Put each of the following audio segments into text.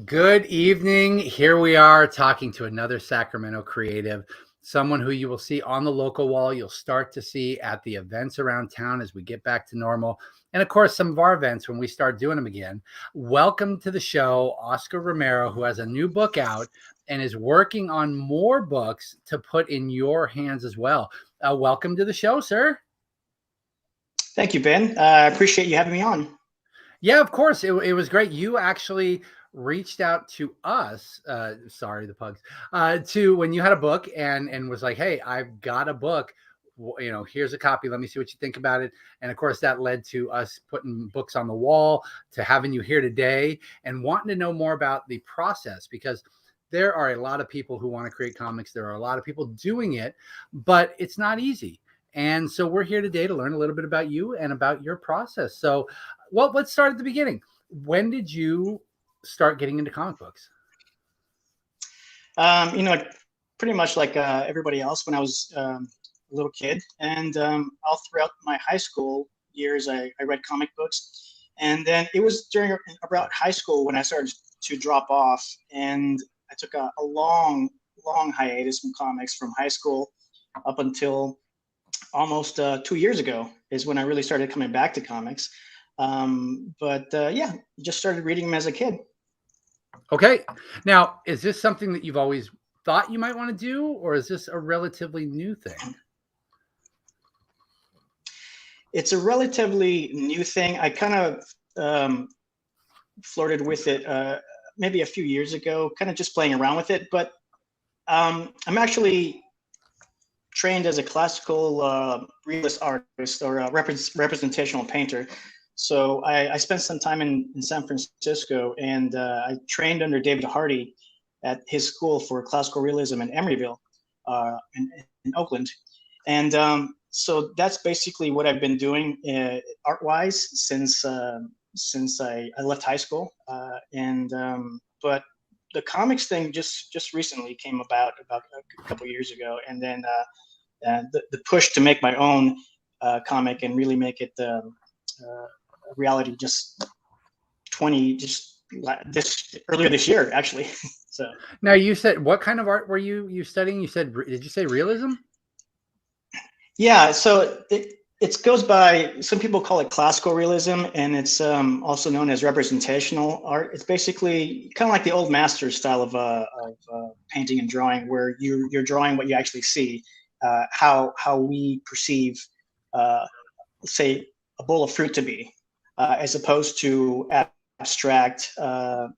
Good evening. Here we are talking to another Sacramento creative, someone who you will see on the local wall. You'll start to see at the events around town as we get back to normal. And of course, some of our events when we start doing them again. Welcome to the show, Oscar Romero, who has a new book out and is working on more books to put in your hands as well. Welcome to the show, sir. Thank you, Ben. I appreciate you having me on. Yeah, of course. It was great. You actually reached out to us, sorry, the pugs, to when you had a book and was like, hey, I've got a book. Here's a copy. Let me see what you think about it. And of course, that led to us putting books on the wall, to having you here today and wanting to know more about the process, because there are a lot of people who want to create comics. There are a lot of people doing it, but it's not easy. And so we're here today to learn a little bit about you and about your process. So, well, let's start at the beginning. When did you start getting into comic books? Pretty much like everybody else when I was a little kid. And all throughout my high school years, I read comic books. And then it was during about high school when I started to drop off. And I took a long hiatus from comics from high school up until almost 2 years ago is when I really started coming back to comics. Just started reading them as a kid. Okay. Now, is this something that you've always thought you might want to do, or is this a relatively new thing? It's a relatively new thing. I kind of flirted with it maybe a few years ago, kind of just playing around with it. But I'm actually trained as a classical realist artist or a representational painter. So I spent some time in San Francisco, and I trained under David Hardy at his School for Classical Realism in Emeryville, in Oakland. And so that's basically what I've been doing art-wise since I left high school. But the comics thing just recently came about a couple years ago, and then the push to make my own comic and really make it reality earlier this year, actually. So now, you said, what kind of art were you studying? You said, did you say realism? Yeah, so it goes by, some people call it classical realism, and it's also known as representational art. It's basically kind of like the old master's style of painting and drawing, where you're drawing what you actually see, how we perceive, say, a bowl of fruit to be, as opposed to abstract art.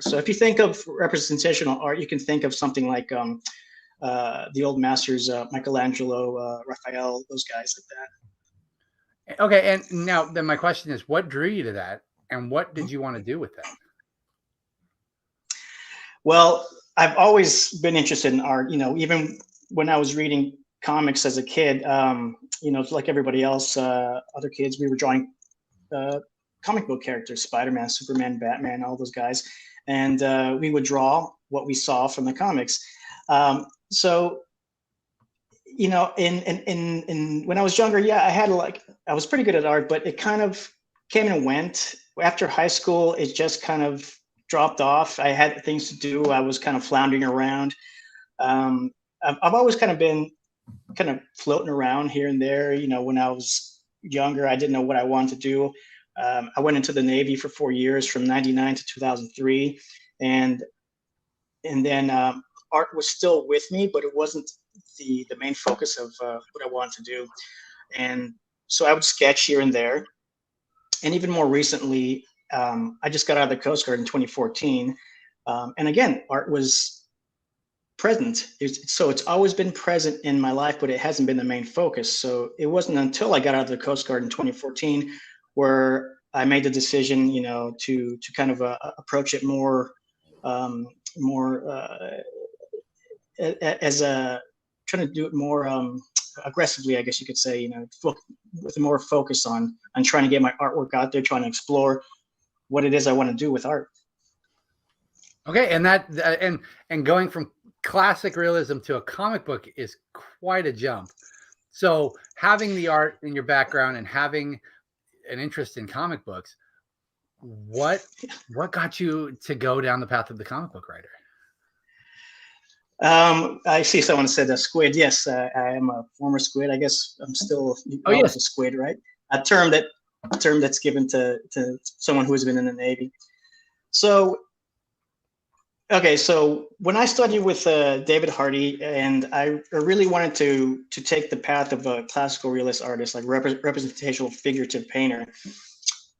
So if you think of representational art, you can think of something like the old masters, Michelangelo, Raphael, those guys like that. Okay, and now then my question is, what drew you to that, and what did you want to do with that? Well, I've always been interested in art. Even when I was reading comics as a kid, like everybody else, other kids, we were drawing comic book characters, Spider-Man, Superman, Batman, all those guys. And we would draw what we saw from the comics. So, when I was younger, I was pretty good at art, but it kind of came and went. After high school, it just kind of dropped off. I had things to do. I was kind of floundering around. I've always kind of been kind of floating around here and there. When I was younger, I didn't know what I wanted to do. I went into the Navy for 4 years, from 99 to 2003. And then art was still with me, but it wasn't the main focus of what I wanted to do. And so I would sketch here and there. And even more recently, I just got out of the Coast Guard in 2014. And again, art was present. So it's always been present in my life, but it hasn't been the main focus. So it wasn't until I got out of the Coast Guard in 2014 where I made the decision, to kind of approach it more as trying to do it more aggressively, I guess you could say, with more focus on trying to get my artwork out there, trying to explore what it is I want to do with art. Okay, and and going from classic realism to a comic book is quite a jump. So having the art in your background and having an interest in comic books, what got you to go down the path of the comic book writer? I see someone said a squid. Yes, I am a former squid. I guess I'm still Yes. a squid, right? A term that's given to someone who has been in the Navy. So, okay, so when I studied with David Hardy, and I really wanted to take the path of a classical realist artist, like representational figurative painter,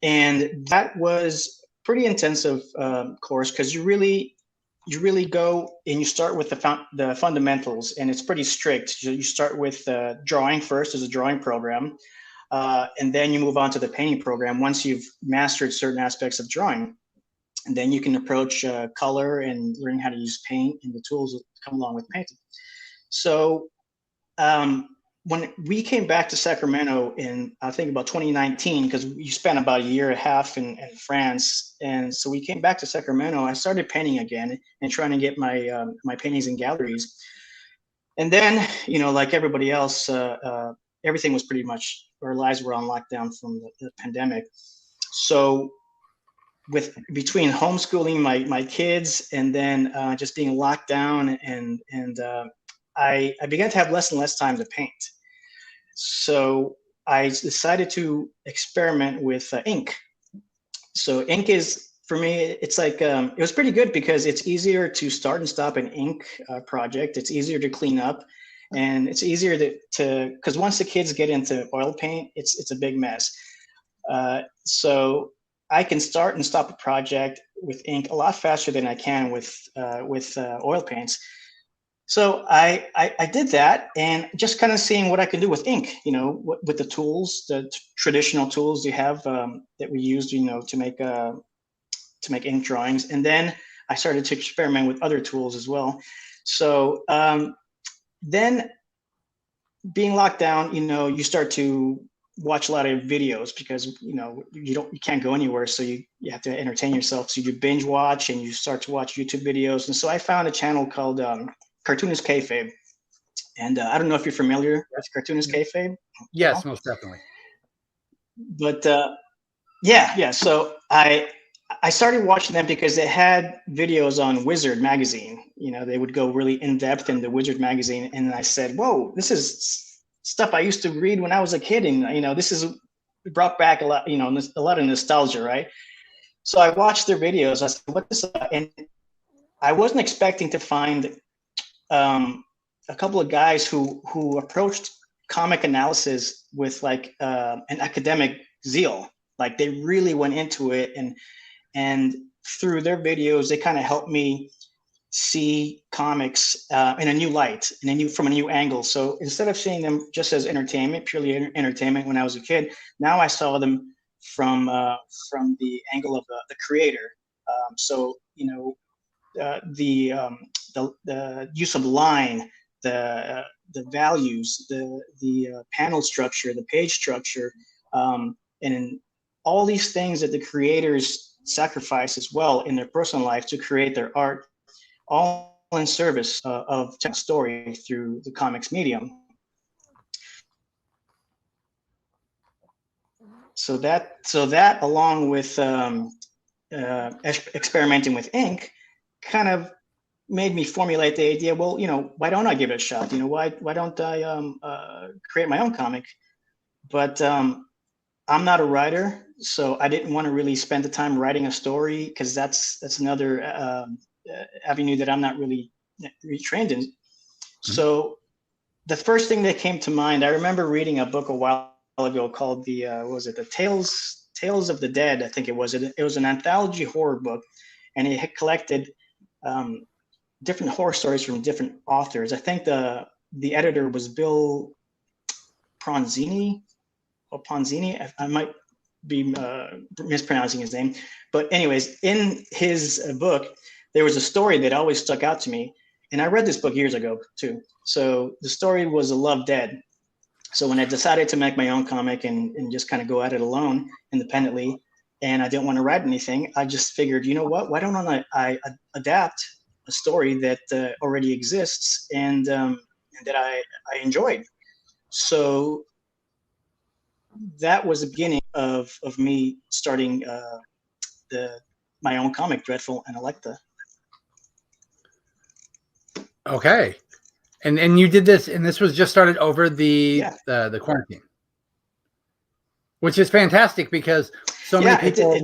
and that was pretty intensive course because you really go and you start with the fundamentals, and it's pretty strict. You start with drawing first as a drawing program, and then you move on to the painting program once you've mastered certain aspects of drawing. And then you can approach color and learn how to use paint and the tools that come along with painting. So when we came back to Sacramento in, I think, about 2019, because you spent about a year and a half in France, and so we came back to Sacramento, I started painting again and trying to get my my paintings in galleries. And then, like everybody else, everything was pretty much, our lives were on lockdown from the pandemic. So between homeschooling my kids and then just being locked down, and I began to have less and less time to paint. So I decided to experiment with ink. So ink is, for me, it's like, it was pretty good because it's easier to start and stop an ink project. It's easier to clean up, and it's easier to because once the kids get into oil paint, it's a big mess. So I can start and stop a project with ink a lot faster than I can with oil paints. So I did that, and just kind of seeing what I can do with ink, with the tools, the traditional tools you have that we used, to make ink drawings. And then I started to experiment with other tools as well. So then, being locked down, you start to watch a lot of videos because you can't go anywhere, so you have to entertain yourself. So you binge watch and you start to watch YouTube videos. And so I found a channel called Cartoonist Kayfabe, and I don't know if you're familiar with Cartoonist Kayfabe. Yes, most definitely. But yeah. So I started watching them because they had videos on Wizard magazine. They would go really in depth in the Wizard magazine, and I said, "Whoa, this is stuff I used to read when I was a kid," and this is brought back a lot, a lot of nostalgia, right? So I watched their videos. I said, "What is?" And I wasn't expecting to find a couple of guys who approached comic analysis with like an academic zeal. Like they really went into it, and through their videos, they kind of helped me see comics in a new light, from a new angle. So instead of seeing them just as entertainment, purely entertainment when I was a kid, now I saw them from the angle of the creator. So the use of line, the values, the panel structure, the page structure, and all these things that the creators sacrifice as well in their personal life to create their art, all in service of telling a story through the comics medium. So that along with experimenting with ink kind of made me formulate the idea, well, why don't I give it a shot? Why don't I create my own comic? But I'm not a writer, so I didn't want to really spend the time writing a story because that's another avenue that I'm not really trained in. Mm-hmm. So the first thing that came to mind, I remember reading a book a while ago called the Tales of the Dead. I think it was an anthology horror book, and it had collected different horror stories from different authors. I think the editor was Bill Ponzini. I might be mispronouncing his name, but anyways, in his book, there was a story that always stuck out to me, and I read this book years ago too. So the story was A Love Dead. So when I decided to make my own comic and just kind of go at it alone, independently, and I didn't want to write anything, I just figured, what? Why don't I adapt a story that already exists and that I enjoyed? So that was the beginning of me starting my own comic, Dreadful Analekta. Okay. And you did this, and this was just started over the quarantine, which is fantastic because so many people.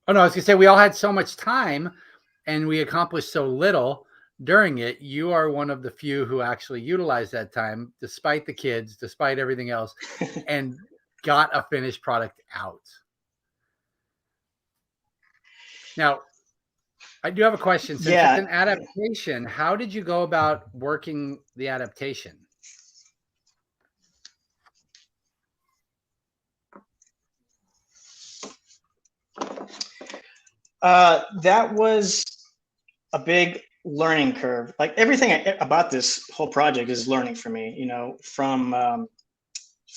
Oh no, I was gonna say we all had so much time, and we accomplished so little during it. You are one of the few who actually utilized that time, despite the kids, despite everything else, and got a finished product out. Now, I do have a question. Since it's an adaptation, how did you go about working the adaptation? That was a big learning curve. Like everything about this whole project is learning for me, you know, from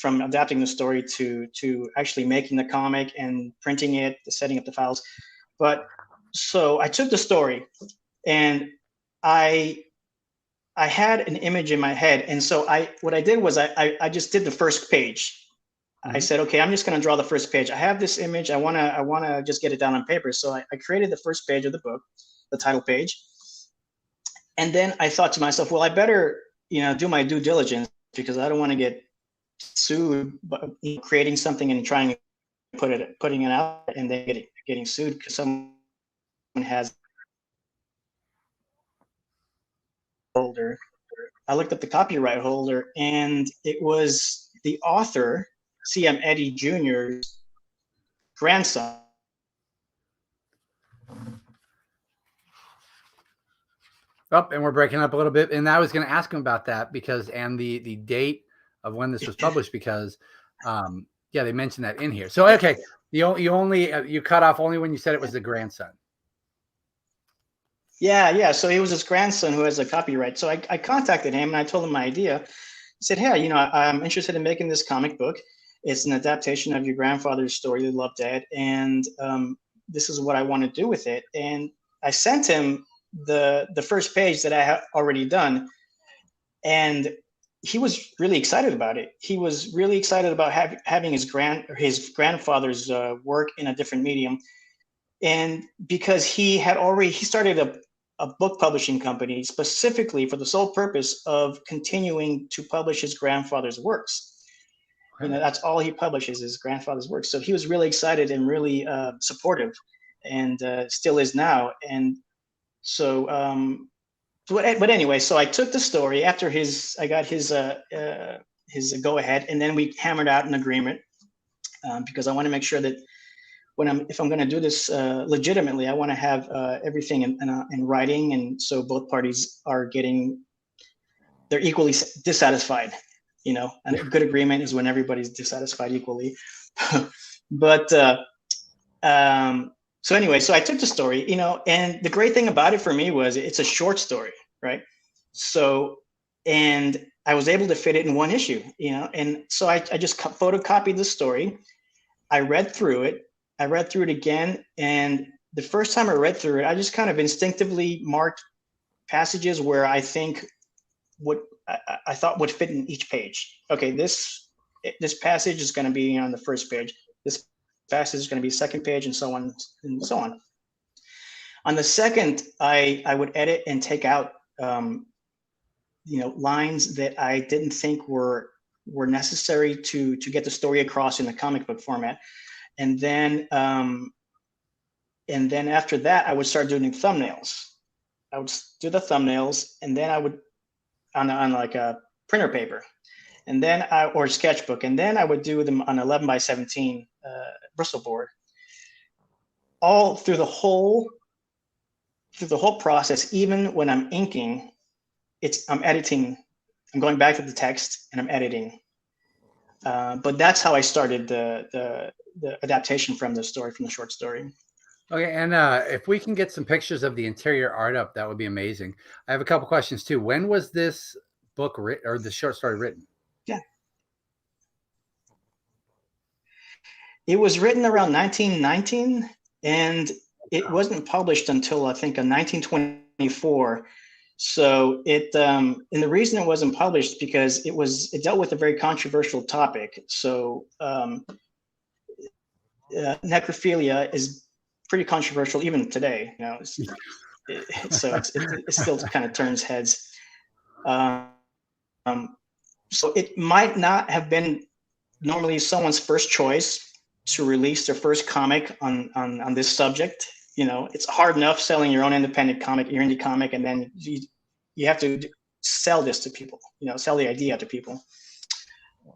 adapting the story to actually making the comic and printing it, setting up the files. But so I took the story and I had an image in my head. And so what I did was I just did the first page. Mm-hmm. I said, okay, I'm just going to draw the first page. I have this image. I want to just get it down on paper. So I created the first page of the book, the title page. And then I thought to myself, well, I better, you know, do my due diligence because I don't want to get sued, but creating something and trying to putting it out and then getting sued because someone has holder. I looked up the copyright holder and it was the author, C.M. Eddy Jr.'s grandson. Oh, and we're breaking up a little bit. And I was going to ask him about that because, and the date of when this was published because, they mentioned that in here. So, okay, you cut off only when you said it was the grandson. Yeah. So he was his grandson who has a copyright. So I contacted him and I told him my idea. I said, hey, you know, I'm interested in making this comic book. It's an adaptation of your grandfather's story, The Love Dead. And this is what I want to do with it. And I sent him the first page that I had already done. And he was really excited about it. He was really excited about having his grandfather's work in a different medium. And because he started a book publishing company specifically for the sole purpose of continuing to publish his grandfather's works. Okay. You know, that's all he publishes, his grandfather's works. So he was really excited and really supportive and still is now. And so, but anyway, so I took the story after I got his go ahead, and then we hammered out an agreement because I want to make sure that if I'm going to do this legitimately, I want to have everything in writing, and so both parties are they're equally dissatisfied. You know, and a good agreement is when everybody's dissatisfied equally. But so anyway, so I took the story, you know, and the great thing about it for me was it's a short story, right? So, and I was able to fit it in one issue, you know, and so I just photocopied the story. I read through it again. And the first time I read through it, I just kind of instinctively marked passages where I think I thought would fit in each page. Okay, this passage is going to be on the first page. This passage is going to be second page, and so on and so on. On the second, I would edit and take out lines that I didn't think were necessary to get the story across in the comic book format. And then after that, I would start doing thumbnails. I would do the thumbnails, and then I would on like a printer paper, and then or sketchbook, and then I would do them on 11 by 17 Bristol board. All through the whole process, even when I'm inking, I'm editing. I'm going back to the text and I'm editing. But that's how I started the adaptation from the short story. Okay, and if we can get some pictures of the interior art up, that would be amazing. I have a couple questions too. When was this book written, or the short story written? Yeah, it was written around 1919, and it wasn't published until I think in 1924. So and the reason it wasn't published because it dealt with a very controversial topic. So necrophilia is pretty controversial even today. You know, so it still kind of turns heads. So it might not have been normally someone's first choice to release their first comic on this subject. You know, it's hard enough selling your own independent comic, your indie comic, and then you have to sell this to people. You know, sell the idea to people.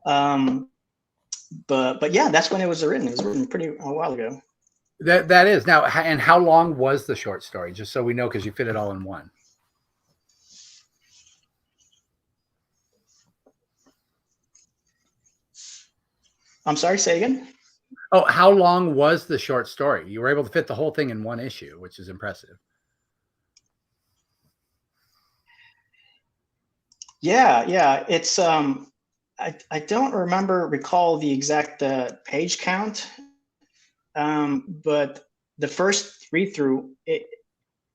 But yeah, that's when it was written. It was written pretty a while ago. That is now. And how long was the short story? Just so we know, because you fit it all in one. I'm sorry, say again. Oh, how long was the short story? You were able to fit the whole thing in one issue, which is impressive. Yeah. It's I don't recall the exact page count, but the first read through it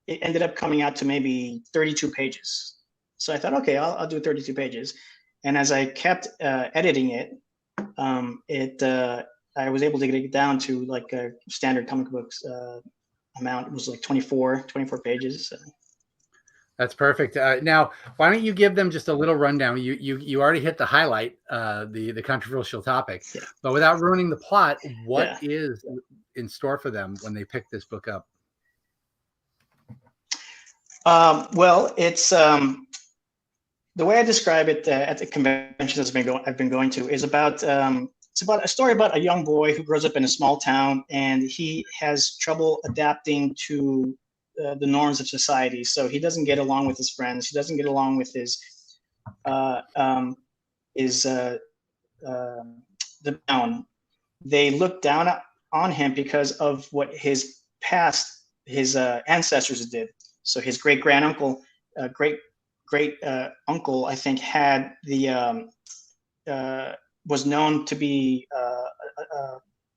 ended up coming out to maybe 32 pages. So I thought, okay, I'll do 32 pages, and as I kept editing it, I was able to get it down to like a standard comic books amount. It was like 24 pages. That's perfect. Now, why don't you give them just a little rundown? You already hit the highlight, the controversial topic, Yeah. But without ruining the plot, what is in store for them when they pick this book up? Well, it's the way I describe it at the conventions I've been going to is about it's about a story about a young boy who grows up in a small town, and he has trouble adapting to the norms of society. So he doesn't get along with his friends. He doesn't get along with the town. They look down on him because of what his ancestors did. So his great granduncle, great uncle, I think, had was known to be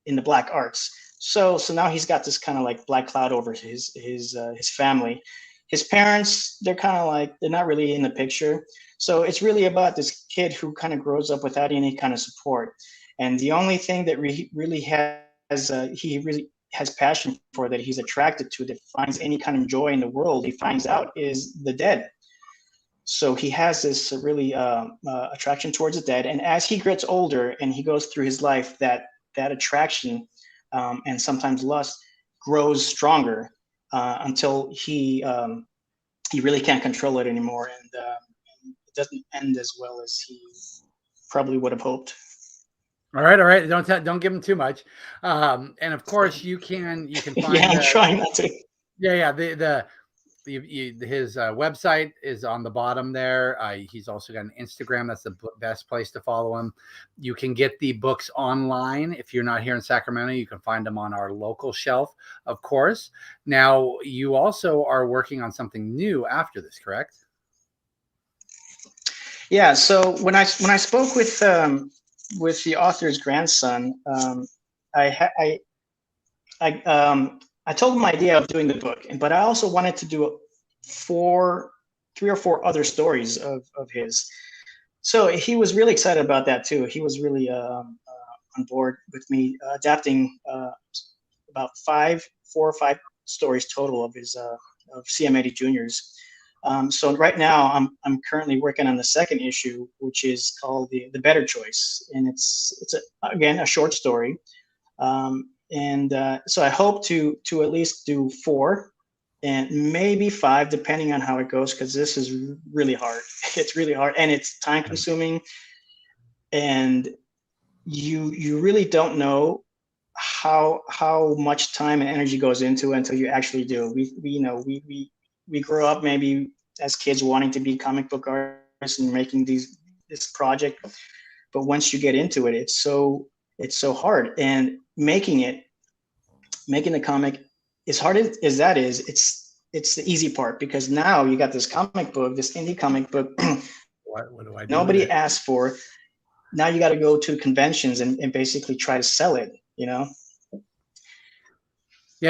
in the black arts. So now he's got this kind of like black cloud over his family. His parents, they're kind of like, they're not really in the picture. So it's really about this kid who kind of grows up without any kind of support. And the only thing that really has passion for, that he's attracted to, that finds any kind of joy in the world, he finds out, is the dead. So he has this really attraction towards the dead. And as he gets older and he goes through his life, that attraction and sometimes lust grows stronger until he really can't control it anymore, and it doesn't end as well as he probably would have hoped. All right. Don't give him too much. And of course, you can find. Yeah, I'm trying not to. Yeah. His website is on the bottom there. He's also got an Instagram. That's the best place to follow him. You can get the books online. If you're not here in Sacramento, you can find them on our local shelf, of course. Now, you also are working on something new after this, correct? Yeah. So when I spoke with the author's grandson, I told him my idea of doing the book, but I also wanted to do 3 or 4 other stories of his. So he was really excited about that too. He was really on board with me adapting about 4 or 5 stories total of his of CM80 Juniors. So right now I'm currently working on the second issue, which is called the Better Choice, and it's again a short story. And so I hope to at least do 4 and maybe 5, depending on how it goes, because this is really hard. It's really hard, and it's time consuming, and you really don't know how much time and energy goes into it until you actually do. We grow up maybe as kids wanting to be comic book artists and making this project, but once you get into it, it's so hard. And making the comic, as hard as that is, it's the easy part, because now you got this indie comic book what do I do? Nobody asked for. Now you got to go to conventions and basically try to sell it, Yeah,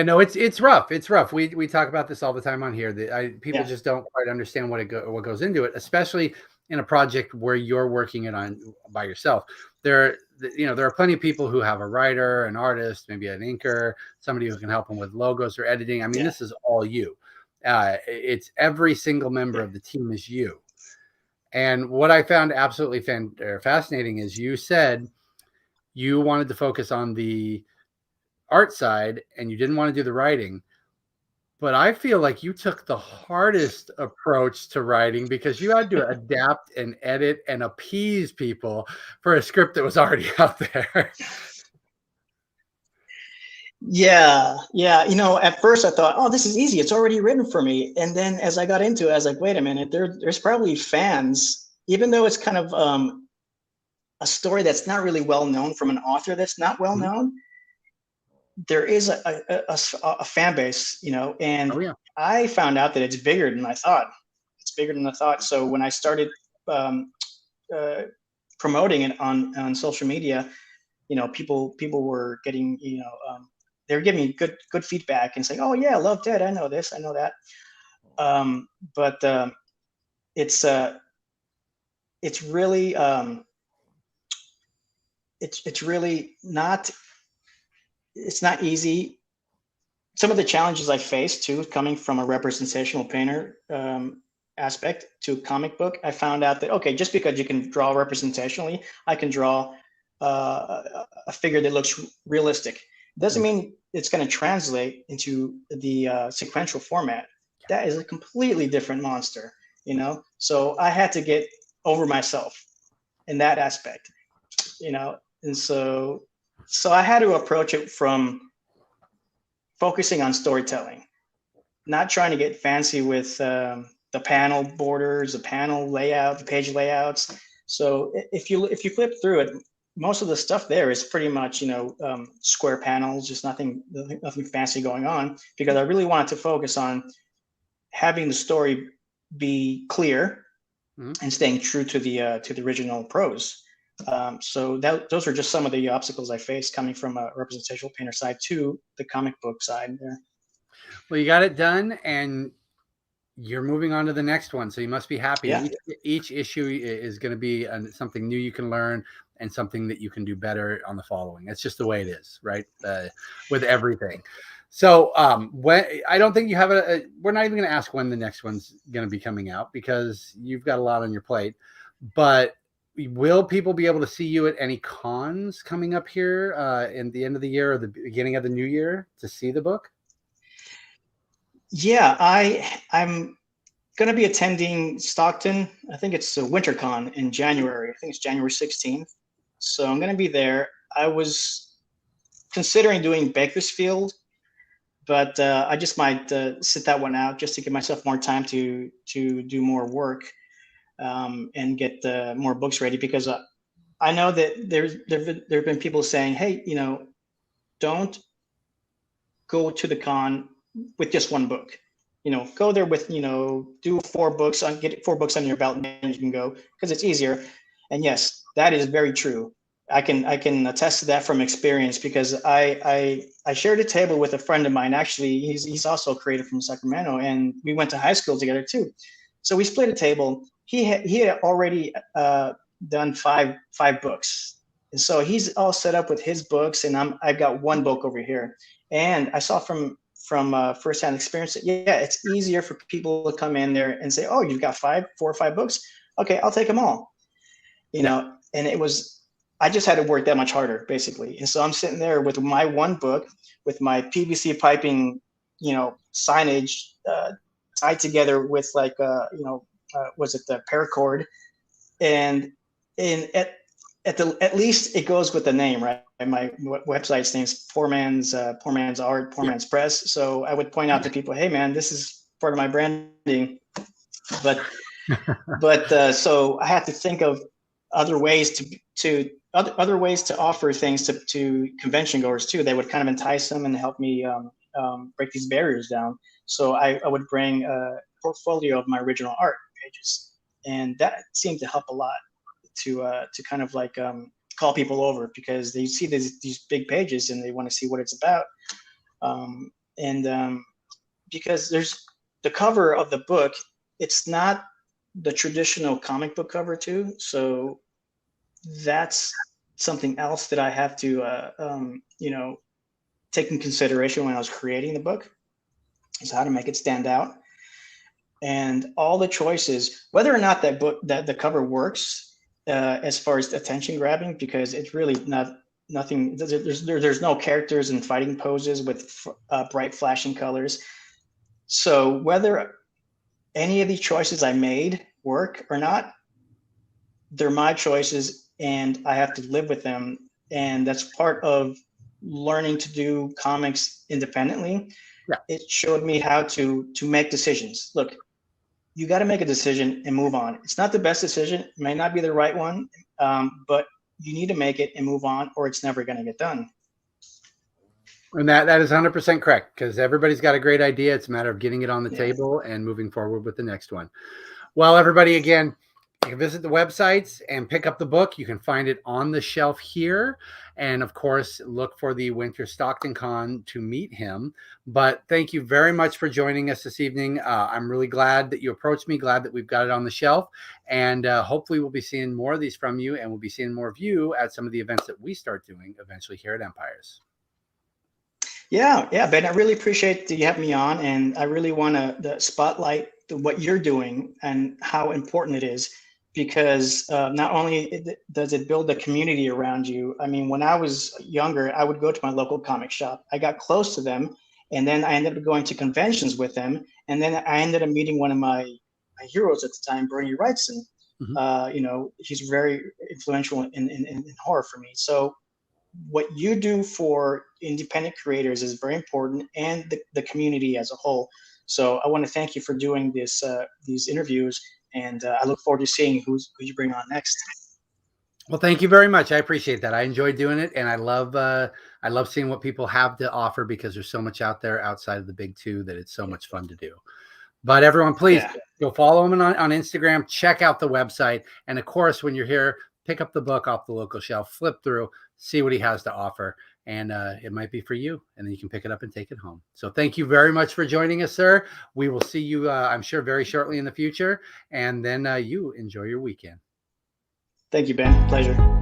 no, it's rough. It's rough. We talk about this all the time on here. People just don't quite understand what goes into it, especially in a project where you're working it on by yourself. There there are plenty of people who have a writer, an artist, maybe an inker, somebody who can help them with logos or editing. I mean, this is all you. It's every single member of the team is you. And what I found absolutely fascinating is you said you wanted to focus on the art side and you didn't want to do the writing. But I feel like you took the hardest approach to writing because you had to adapt and edit and appease people for a script that was already out there. Yeah. At first I thought, oh, this is easy. It's already written for me. And then as I got into it, I was like, wait a minute, there's probably fans, even though it's kind of a story that's not really well known from an author that's not well known. There is a fan base, and I found out that it's bigger than I thought. So when I started promoting it on social media, people were getting, they were giving me good feedback and saying, oh yeah, I loved it. I know this, I know that. But it's really it's really not. It's not easy. Some of the challenges I faced too, coming from a representational painter aspect to comic book, I found out that, okay, just because you can draw representationally, I can draw a figure that looks realistic. Doesn't mean it's going to translate into the sequential format. That is a completely different monster, So I had to get over myself in that aspect, and so I had to approach it from focusing on storytelling, not trying to get fancy with the panel borders, the panel layout, the page layouts. So if you flip through it, most of the stuff there is pretty much square panels, just nothing fancy going on, because I really wanted to focus on having the story be clear and staying true to the original prose. So those are just some of the obstacles I faced coming from a representational painter side to the comic book side there. Well, you got it done, and you're moving on to the next one, so you must be happy. Yeah. Each issue is going to be something new you can learn and something that you can do better on the following. It's just the way it is, right? With everything. So when I don't think you have we're not even going to ask when the next one's going to be coming out because you've got a lot on your plate, but will people be able to see you at any cons coming up here in the end of the year or the beginning of the new year to see the book? Yeah, I'm going to be attending Stockton. I think it's a WinterCon in January. I think it's January 16th. So I'm going to be there. I was considering doing Bakersfield, but I just might sit that one out just to give myself more time to do more work. And get more books ready, because I know that there have been people saying, hey, don't go to the con with just one book. Go there with, do 4 books, get 4 books on your belt, and then you can go, because it's easier. And yes, that is very true. I can attest to that from experience, because I shared a table with a friend of mine. Actually, he's also a creator from Sacramento, and we went to high school together too. So we split a table. He had already done five books, and so he's all set up with his books, and I've got 1 book over here. And I saw from firsthand experience that it's easier for people to come in there and say, oh, you've got 4 or 5 books. Okay, I'll take them all. And it was, I just had to work that much harder, basically. And so I'm sitting there with my 1 book with my PVC piping, signage tied together with like was it the paracord, and at least it goes with the name, right? My website's name is Poor Man's Art, Poor Man's Press. So I would point out to people, hey man, this is part of my branding. But so I had to think of other ways to offer things to convention goers too. They would kind of entice them and help me break these barriers down. So I would bring a portfolio of my original art pages, and that seemed to help a lot to kind of like call people over, because they see these big pages and they want to see what it's about. Because there's the cover of the book, it's not the traditional comic book cover too. So that's something else that I have to, take in consideration when I was creating the book is how to make it stand out. And all the choices, whether or not that the cover works as far as attention grabbing, because it's really nothing. There's no characters and fighting poses with bright flashing colors. So whether any of the choices I made work or not, they're my choices and I have to live with them. And that's part of learning to do comics independently. Yeah. It showed me how to make decisions. Look, you got to make a decision and move on. It's not the best decision. It may not be the right one, but you need to make it and move on, or it's never going to get done. And that is 100% correct, because everybody's got a great idea. It's a matter of getting it on the table and moving forward with the next one. Well, everybody, again, you can visit the websites and pick up the book. You can find it on the shelf here. And of course, look for the Winter Stockton Con to meet him. But thank you very much for joining us this evening. I'm really glad that you approached me, glad that we've got it on the shelf. And hopefully we'll be seeing more of these from you, and we'll be seeing more of you at some of the events that we start doing eventually here at Empires. Yeah, Ben, I really appreciate that you have me on, and I really want to spotlight what you're doing and how important it is, because not only does it build a community around you. I mean, when I was younger, I would go to my local comic shop. I got close to them, and then I ended up going to conventions with them, and then I ended up meeting one of my heroes at the time, Bernie Wrightson. Mm-hmm. He's very influential in horror for me. So what you do for independent creators is very important, and the community as a whole. So I want to thank you for doing these interviews, and I look forward to seeing who you bring on next. Well, thank you very much. I appreciate that. I enjoy doing it, and I love seeing what people have to offer, because there's so much out there outside of the big two that it's so much fun to do. But everyone, please go follow him on Instagram, check out the website, and of course, when you're here, pick up the book off the local shelf, flip through, see what he has to offer, and it might be for you, and then you can pick it up and take it home. So thank you very much for joining us, sir. We will see you, I'm sure, very shortly in the future, and then you enjoy your weekend. Thank you, Ben. Pleasure.